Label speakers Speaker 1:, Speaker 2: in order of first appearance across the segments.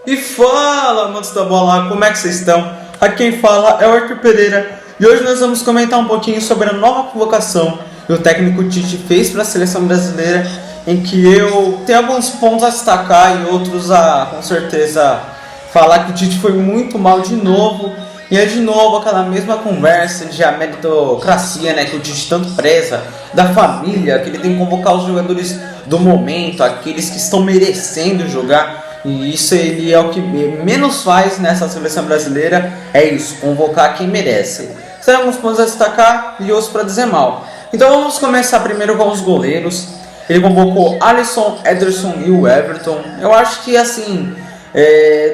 Speaker 1: E fala, amantes da bola, como é que vocês estão? Aqui quem fala é o Arthur Pereira e hoje nós vamos comentar um pouquinho sobre a nova convocação que o técnico Tite fez para a seleção brasileira, em que eu tenho alguns pontos a destacar e outros a, com certeza, falar que o Tite foi muito mal de novo. E é de novo aquela mesma conversa de a meritocracia, né, que o Tite tanto preza, da família, que ele tem que convocar os jogadores do momento, aqueles que estão merecendo jogar. E isso ele é o que menos faz nessa seleção brasileira, é isso, convocar quem merece. Tem alguns pontos a destacar e outros para dizer mal. Então vamos começar primeiro com os goleiros. Ele convocou Alisson, Ederson e o Everton. Eu acho que assim,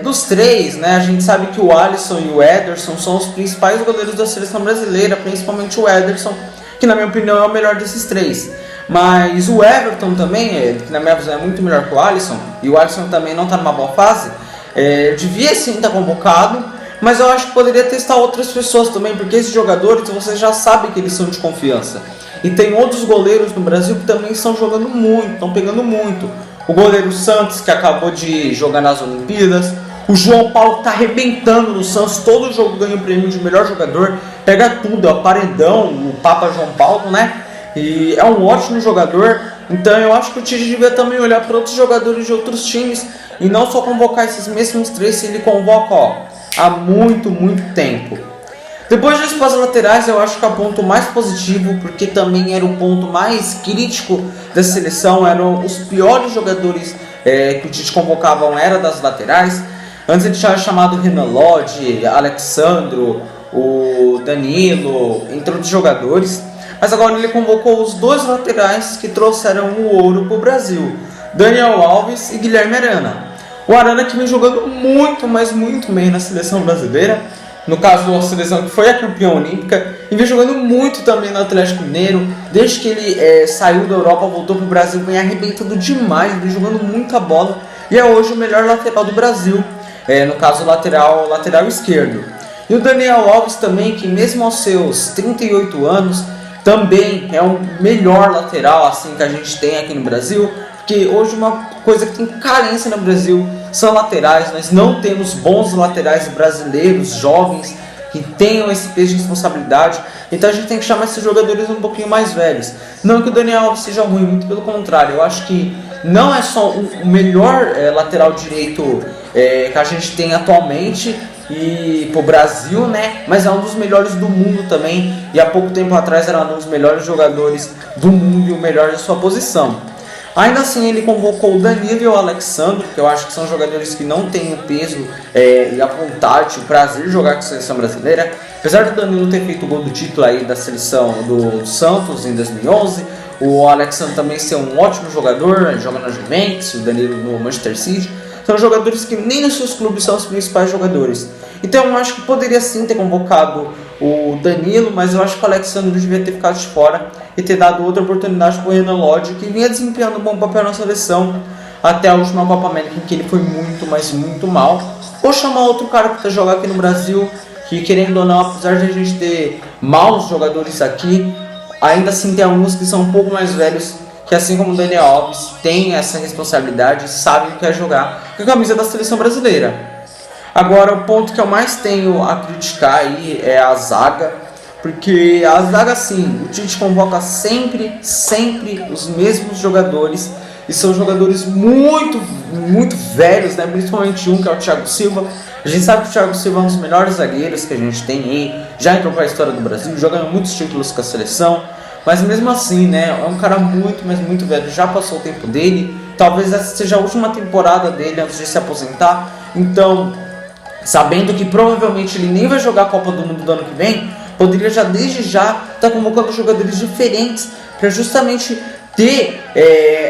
Speaker 1: dos três, né, a gente sabe que o Alisson e o Ederson são os principais goleiros da seleção brasileira, principalmente o Ederson, que na minha opinião é o melhor desses três. Mas o Everton também, que na minha visão é muito melhor que o Alisson, e o Alisson também não está numa boa fase, devia sim estar convocado, mas eu acho que poderia testar outras pessoas também, porque esses jogadores você já sabe que eles são de confiança. E tem outros goleiros no Brasil que também estão jogando muito, estão pegando muito. O goleiro Santos, que acabou de jogar nas Olimpíadas. O João Paulo está arrebentando no Santos, todo jogo ganha o prêmio de melhor jogador, pega tudo, é o paredão, o Papa João Paulo, né? E é um ótimo jogador, então eu acho que o Tite devia também olhar para outros jogadores de outros times e não só convocar esses mesmos três se ele convoca há muito tempo. Depois disso, para as laterais, eu acho que é o ponto mais positivo, porque também era o ponto mais crítico da seleção, eram os piores jogadores que o Tite convocavam, era das laterais. Antes ele tinha chamado o Renan Lodge, Alexandro, o Danilo, entre outros jogadores. Mas agora ele convocou os dois laterais que trouxeram o ouro para o Brasil, Daniel Alves e Guilherme Arana. O Arana que vem jogando muito, mas muito bem na seleção brasileira, no caso da seleção que foi a campeã olímpica, e vem jogando muito também no Atlético Mineiro. Desde que ele saiu da Europa, voltou para o Brasil, vem arrebentando demais, vem jogando muita bola, e é hoje o melhor lateral do Brasil, no caso lateral esquerdo. E o Daniel Alves também, que mesmo aos seus 38 anos, também é o melhor lateral assim que a gente tem aqui no Brasil, porque hoje uma coisa que tem carência no Brasil são laterais. Nós não temos bons laterais brasileiros, jovens, que tenham esse peso de responsabilidade, então a gente tem que chamar esses jogadores um pouquinho mais velhos. Não que o Daniel Alves seja ruim, muito pelo contrário, eu acho que não é só o melhor lateral direito que a gente tem atualmente e pro Brasil, né? Mas é um dos melhores do mundo também. E há pouco tempo atrás era um dos melhores jogadores do mundo e o melhor de sua posição. Ainda assim ele convocou o Danilo e o Alexandre, que eu acho que são jogadores que não têm o peso e a vontade, o prazer de jogar com a seleção brasileira. Apesar do Danilo ter feito o gol do título aí da seleção do Santos em 2011, o Alexandre também ser um ótimo jogador, joga na Juventus, o Danilo no Manchester City. São jogadores que nem nos seus clubes são os principais jogadores. Então eu acho que poderia sim ter convocado o Danilo, mas eu acho que o Alexandre devia ter ficado de fora e ter dado outra oportunidade para o Renan Lodge, que vinha desempenhando um bom papel na seleção até a última Copa América, em que ele foi muito, mas muito mal. Ou chamar outro cara para jogar aqui no Brasil, que querendo ou não, apesar de a gente ter maus jogadores aqui, ainda assim tem alguns que são um pouco mais velhos, que assim como o Daniel Alves tem essa responsabilidade, sabe o que é jogar com a camisa da seleção brasileira. Agora o ponto que eu mais tenho a criticar aí é a zaga, porque a zaga sim, o Tite convoca sempre os mesmos jogadores, e são jogadores muito velhos, né? Principalmente um que é o Thiago Silva. A gente sabe que o Thiago Silva é um dos melhores zagueiros que a gente tem aí, já entrou para a história do Brasil, jogando muitos títulos com a seleção. Mas mesmo assim, né, é um cara muito velho, já passou o tempo dele, talvez essa seja a última temporada dele antes de se aposentar. Então, sabendo que provavelmente ele nem vai jogar a Copa do Mundo do ano que vem, poderia já desde já estar convocando jogadores diferentes para justamente ter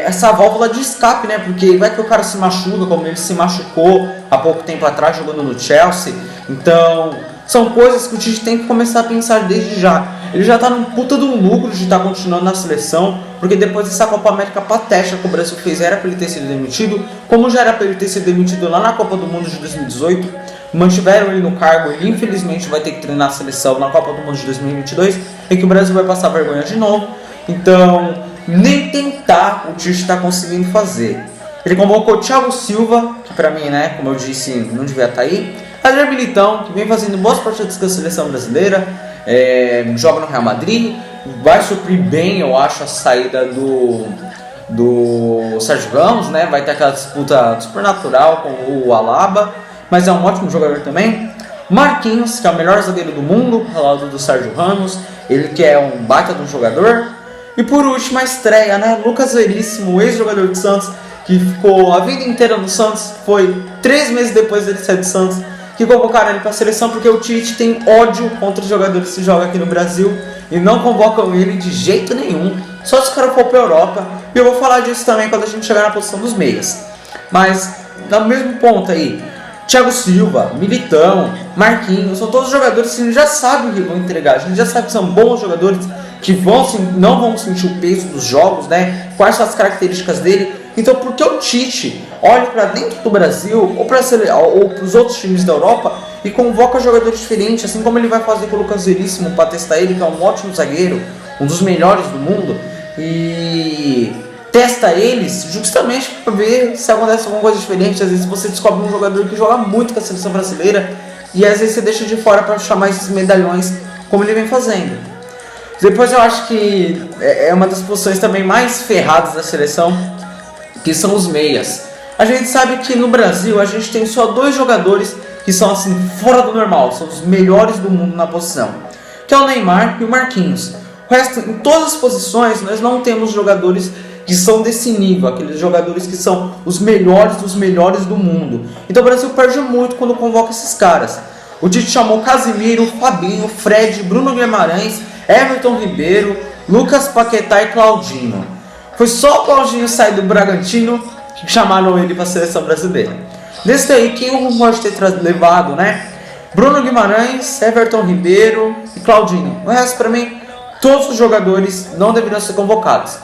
Speaker 1: essa válvula de escape, né? Porque vai que o cara se machuca, como ele se machucou há pouco tempo atrás jogando no Chelsea. Então, são coisas que o Tite tem que começar a pensar desde já. Ele já está num puta de um lucro de estar continuando na seleção, porque depois dessa Copa América patética que o Brasil fez, era para ele ter sido demitido, como já era para ele ter sido demitido lá na Copa do Mundo de 2018, mantiveram ele no cargo, ele infelizmente vai ter que treinar a seleção na Copa do Mundo de 2022, em que o Brasil vai passar vergonha de novo. Então, nem tentar o Tite está conseguindo fazer. Ele convocou Thiago Silva, que pra mim, né, como eu disse, não devia estar aí. Éder Militão, que vem fazendo boas partidas com a seleção brasileira, joga no Real Madrid, vai suprir bem, eu acho, a saída do Sérgio Ramos, né? Vai ter aquela disputa super natural com o Alaba, mas é um ótimo jogador também. Marquinhos, que é o melhor zagueiro do mundo, ao lado do Sérgio Ramos, ele que é um baita de um jogador. E por último, a estreia, né? Lucas Veríssimo, ex-jogador de Santos, que ficou a vida inteira no Santos, foi 3 meses depois dele sair do Santos, que convocaram ele para a seleção, porque o Tite tem ódio contra os jogadores que jogam aqui no Brasil e não convocam ele de jeito nenhum, só se o cara for para a Europa. E eu vou falar disso também quando a gente chegar na posição dos meias. Mas, no mesmo ponto aí, Thiago Silva, Militão, Marquinhos, são todos jogadores que a gente já sabe o que vão entregar, a gente já sabe que são bons jogadores, que não vão sentir o peso dos jogos, né? Quais são as características dele. Então, por que o Tite olha para dentro do Brasil ou para os outros times da Europa e convoca jogadores diferentes, assim como ele vai fazer com o Lucas Veríssimo para testar ele, que é um ótimo zagueiro, um dos melhores do mundo, e testa eles justamente para ver se acontece alguma coisa diferente. Às vezes você descobre um jogador que joga muito com a seleção brasileira e às vezes você deixa de fora para chamar esses medalhões, como ele vem fazendo. Depois eu acho que é uma das posições também mais ferradas da seleção, que são os meias. A gente sabe que no Brasil a gente tem só 2 jogadores que são assim fora do normal, são os melhores do mundo na posição, que é o Neymar e o Marquinhos. O resto, em todas as posições, nós não temos jogadores que são desse nível, aqueles jogadores que são os melhores dos melhores do mundo. Então o Brasil perde muito quando convoca esses caras. O Tite chamou Casemiro, Fabinho, Fred, Bruno Guimarães, Everton Ribeiro, Lucas Paquetá e Claudinho. Foi só o Claudinho sair do Bragantino que chamaram ele para a seleção brasileira. Desse aí, quem o pode ter levado, né? Bruno Guimarães, Everton Ribeiro e Claudinho. O resto, para mim, todos os jogadores não deveriam ser convocados.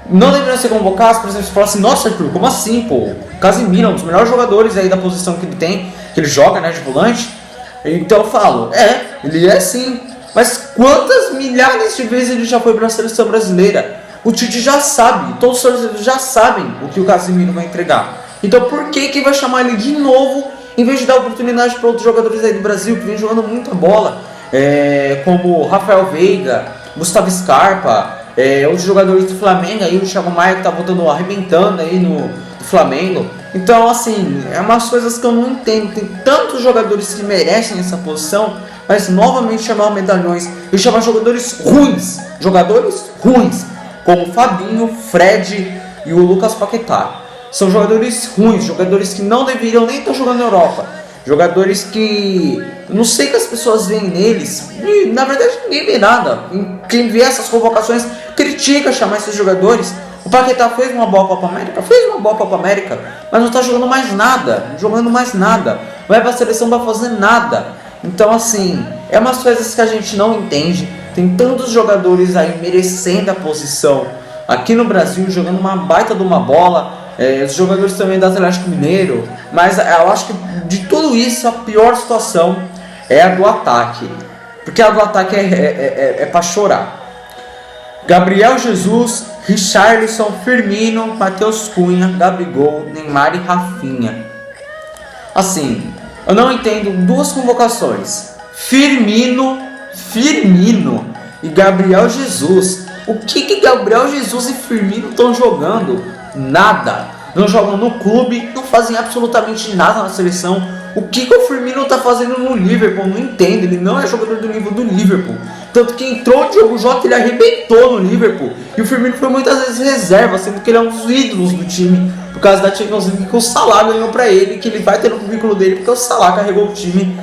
Speaker 1: Não deveriam ser convocados, por exemplo, você fala assim, nossa, Arthur, como assim, pô? O Casemiro é um dos melhores jogadores aí da posição que ele tem, que ele joga, né, de volante. Então eu falo, ele é sim. Mas quantas milhares de vezes ele já foi para a seleção brasileira? O Tite já sabe, todos os torcedores já sabem o que o Casemiro vai entregar. Então por que vai chamar ele de novo, em vez de dar oportunidade para outros jogadores aí do Brasil que vem jogando muita bola, como Rafael Veiga, Gustavo Scarpa, outros jogadores do Flamengo, aí o Thiago Maia que tá voltando, arrebentando aí no Flamengo. Então assim, é umas coisas que eu não entendo. Tem tantos jogadores que merecem essa posição, mas novamente chamar medalhões e chamar jogadores ruins, como o Fabinho, Fred e o Lucas Paquetá. São jogadores ruins, jogadores que não deveriam nem estar jogando na Europa. Jogadores que eu não sei que as pessoas veem neles, e na verdade ninguém vê nada. Quem vê essas convocações critica chamar esses jogadores. O Paquetá fez uma boa Copa América, mas não está jogando mais nada, vai para a seleção para fazer nada. Então assim, é umas coisas que a gente não entende. Tem tantos jogadores aí merecendo a posição aqui no Brasil, jogando uma baita de uma bola. Os jogadores também do Atlético Mineiro. Mas eu acho que de tudo isso a pior situação é a do ataque, porque a do ataque é para chorar. Gabriel Jesus, Richarlison, Firmino, Matheus Cunha, Gabigol, Neymar e Rafinha. Assim, eu não entendo 2 convocações: Firmino e Gabriel Jesus. O que Gabriel Jesus e Firmino estão jogando? Nada. Não jogam no clube, não fazem absolutamente nada na seleção. O que o Firmino está fazendo no Liverpool? Não entendo. Ele não é jogador do nível do Liverpool. Tanto que entrou o Diogo Jota, ele arrebentou no Liverpool. E o Firmino foi muitas vezes reserva, sendo que ele é um dos ídolos do time, por causa da Champions League que o Salah ganhou para ele, que ele vai ter no currículo dele, porque o Salah carregou o time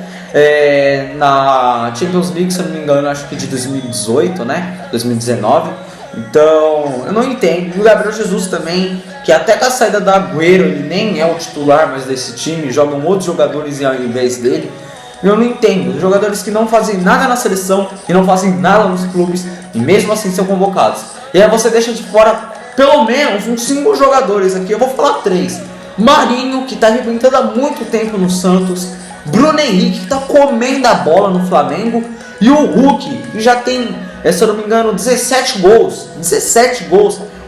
Speaker 1: na Champions League, se eu não me engano, acho que de 2018, né? 2019. Então, eu não entendo. O Gabriel Jesus também, que até com a saída da Agüero, ele nem é o titular mais desse time, jogam outros jogadores ao invés dele. Eu não entendo. Jogadores que não fazem nada na seleção, que não fazem nada nos clubes, e mesmo assim são convocados. E aí você deixa de fora pelo menos uns 5 jogadores aqui, eu vou falar 3. Marinho, que está arrebentando há muito tempo no Santos. Bruno Henrique, que está comendo a bola no Flamengo. E o Hulk, que já tem, se eu não me engano, 17 gols.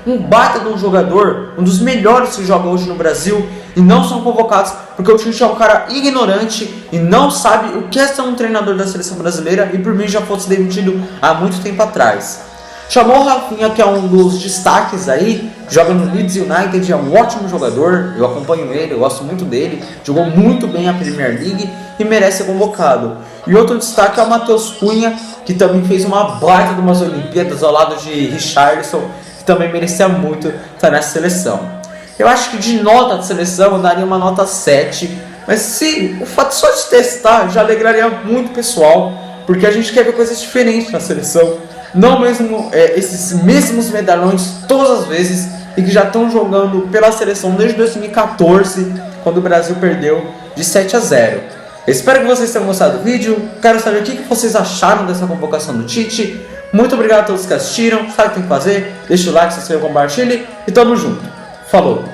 Speaker 1: um baita de um jogador, um dos melhores que joga hoje no Brasil, e não são convocados porque o Tite é um cara ignorante e não sabe o que é ser um treinador da seleção brasileira, e por mim já fosse demitido há muito tempo atrás. Chamou o Rafinha, que é um dos destaques aí, joga no Leeds United, é um ótimo jogador, eu acompanho ele, eu gosto muito dele, jogou muito bem a Premier League e merece ser convocado. E outro destaque é o Matheus Cunha, que também fez uma baita de umas Olimpíadas ao lado de Richarlison, que também merecia muito estar nessa seleção. Eu acho que de nota de seleção eu daria uma nota 7, mas se o fato só de testar já alegraria muito o pessoal, porque a gente quer ver coisas diferentes na seleção. Não mesmo esses mesmos medalhões todas as vezes e que já estão jogando pela seleção desde 2014, quando o Brasil perdeu de 7-0. Espero que vocês tenham gostado do vídeo. Quero saber o que vocês acharam dessa convocação do Tite. Muito obrigado a todos que assistiram. Sabe o que tem que fazer? Deixa o like, se inscreva, compartilhe e tamo junto. Falou!